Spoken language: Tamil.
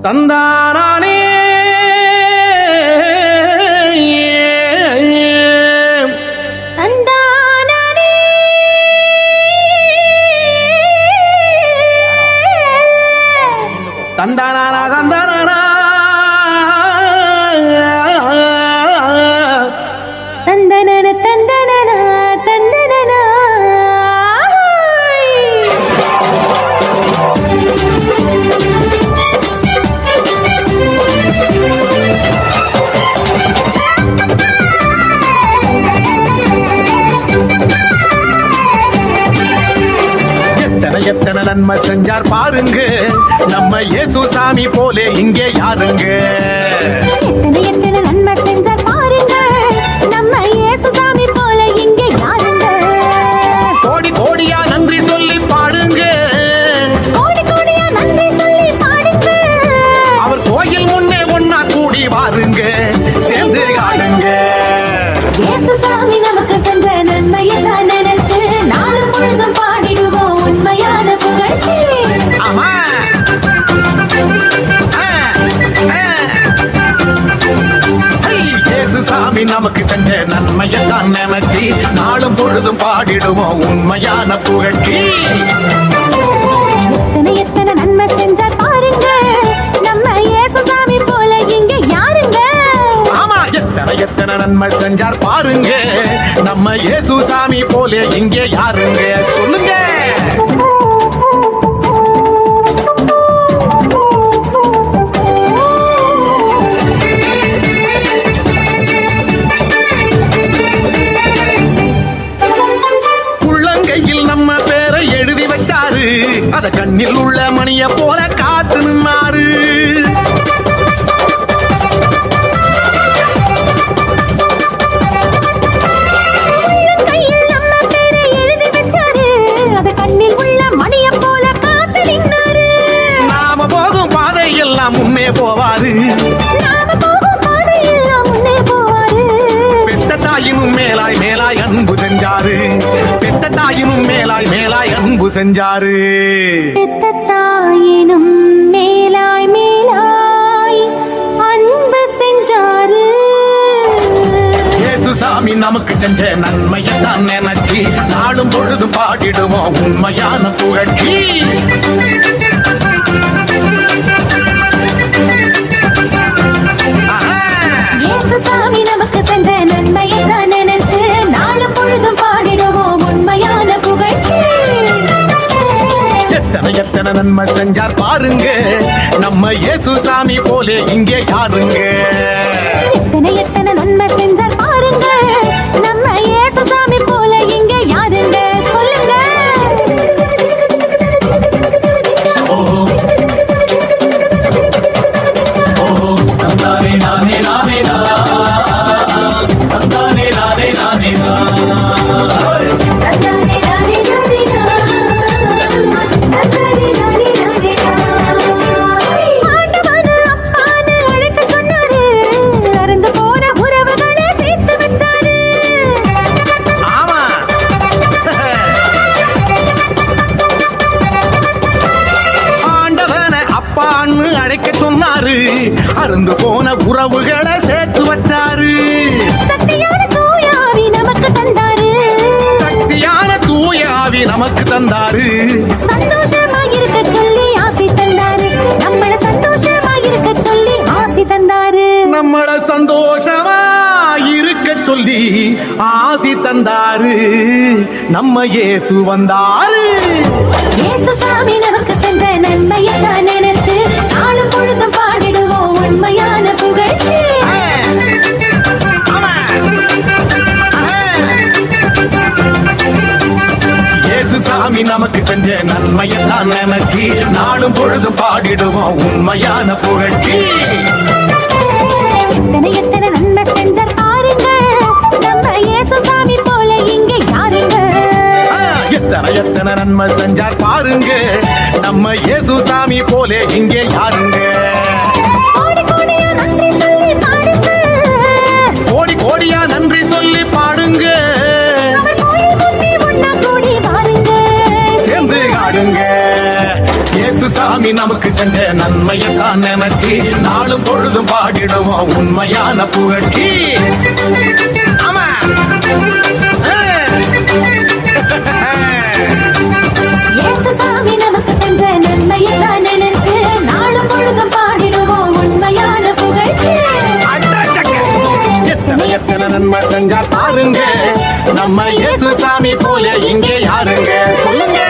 தந்தானே தந்தானா தந்தானா தந்தனன தந்தனன தந்தனன எத்தனை எத்தனை நன்மை செஞ்சார் பாருங்க நம்ம இயேசு சாமி போலே இங்கே யாருங்க. எத்தனை எத்தனை நன்மை செஞ்சார் பாருங்க நம்ம இயேசு சாமி போல இங்கே யாருங்க. கோடி கோடியா நன்றி சொல்லி பாடுங்க, கோடி கோடியா நன்றி சொல்லி பாடுங்க. அவர் கோயில் முன்னே ஒன்னா கூடி வாருங்க, சேர்ந்து ஆடுங்க. இயேசு சாமி நமக்கு செஞ்ச நன்மையெல்லாம் நினைச்சு நாளும் பொழுதும் பாடிடுவோம் உண்மையான புகழ்ச்சி. ஆமா இயேசு சாமி நமக்கு செஞ்ச நன்மையெல்லாம் நினைச்சு நாளும் பொழுதும் பாடிடுவோம் உண்மையான புகழ்ச்சி. எத்தனை எத்தனை நன்மை செஞ்சார் பாருங்க நம்ம இயேசு சாமி போல இங்க யாருங்க. ஆமா எத்தனை எத்தனை நன்மை செஞ்சார் பாருங்க நம்ம இயேசு சாமி போலே இங்கே யாருங்க. சொல்லுங்க. உள்ளங்கையில் நம்ம பேரை எழுதி வச்சாரு, அத கண்ணில் உள்ள மணிய போல காத்து நின்னாரு. கையில் நம்ம பேரை எழுதி வச்சாரு, அத கண்ணில் உள்ள மணிய போல காத்து நின்னாரு. நாம போகும் பாதை எல்லாம் முன்னே போவாரு, நாம போகும் பாதையெல்லாம் முன்னே போவாரு. பெத்த தாயினும் மேலாய் மேலாய் அன்பு செஞ்சாரு, பெத்த தாயினும் மேலாய் மேலாய் அன்பு செஞ்சாரு. பெத்த தாயினும் மேலாய் மேலாய் அன்பு செஞ்சாரு. இயேசு சாமி நமக்கு செஞ்ச நன்மையத்தான் நினைச்சு நாளும் பொழுது பாடிடுவோம் உண்மையான புகழ்ச்சி. இயேசு சாமி நமக்கு செஞ்ச நன்மையெல்லாம் நினைச்சு நாளும் பொழுதும் பாடிடுவோம் உண்மையான புகழ்ச்சி. எத்தனை எத்தனை நன்மை செஞ்சார் பாருங்க நம்ம இயேசு சாமி போலே இங்கே யாருங்க. எத்தனை எத்தனை நன்மை செஞ்சார் பாருங்க நம்ம இயேசு சாமி போல இங்க யாருங்க. சொல்லுங்க. தந்தானே நானே நானே தந்தானே நானே நானே தந்தானே நானே நானே தந்தானே நானே நானே. ஆண்டவன் அப்பான்னு அழைக்க சொன்னாரு, அறுந்து போன உறவுகளை சேர்த்து வச்சாரு. ஆமா ஆண்டவனை அப்பான்னு அழைக்க சொன்னாரு, அருந்து போன உறவுகளை சேர்த்து வச்சாரு. சக்தியான தூயாவி நமக்கு தந்தாரு, சக்தியான தூயாவி நமக்கு தந்தாரு. சந்தோஷமாயிருக்க சொல்லி ஆசி தந்தாரு, நம்மள சந்தோஷமாயிருக்க சொல்லி ஆசி தந்தாரு. நம்மள சந்தோஷமா இருக்க சொல்லி ஆசி தந்தாரு. நம்ம இயேசு வந்தாரு. இயேசு சாமி நமக்கு செஞ்ச நன்மையெல்லாம் நினைச்சு நாளும் பொழுதும் பாடிடுவோம் உண்மையான புகழ்ச்சி. இயேசு சாமி நமக்கு செஞ்ச நன்மையெல்லாம் நினைச்சு நாளும் பொழுதும் பாடிடுவோம் உண்மையான புகழ்ச்சி. எத்தனை எத்தனை நன்மை செஞ்சார் பாருங்க நம்ம இயேசு சாமி போல இங்க யாருங்க. எத்தனை எத்தனை நன்மை செஞ்சார் பாருங்க நம்ம இயேசு சாமி போலே இங்கே யாருங்க. கோடி கோடியா நன்றி சொல்லி பாடுங்க, கோடி கோடியா நன்றி சொல்லி பாடுங்க. அவர் கோயில் முன்னே ஒன்னா கூடி வாருங்க, சேர்ந்து ஆடுங்க. இயேசு இயேசு சாமி நமக்கு செஞ்ச நன்மையை தான் நினைச்சு நாளும் பொழுதும் பாடிடுவோம் உண்மையான புகழ்ச்சி. ஆமா. இயேசு சாமி நமக்கு செஞ்ச நன்மையை தான் நினைச்சு நாளும் பொழுதும் பாடிடுவோம் உண்மையான புகழ்ச்சி. எத்தனை எத்தனை நன்மை செஞ்சா பாருங்க, நம்ம இயேசு சாமி போல இங்கே யாருங்க சொல்லுங்க.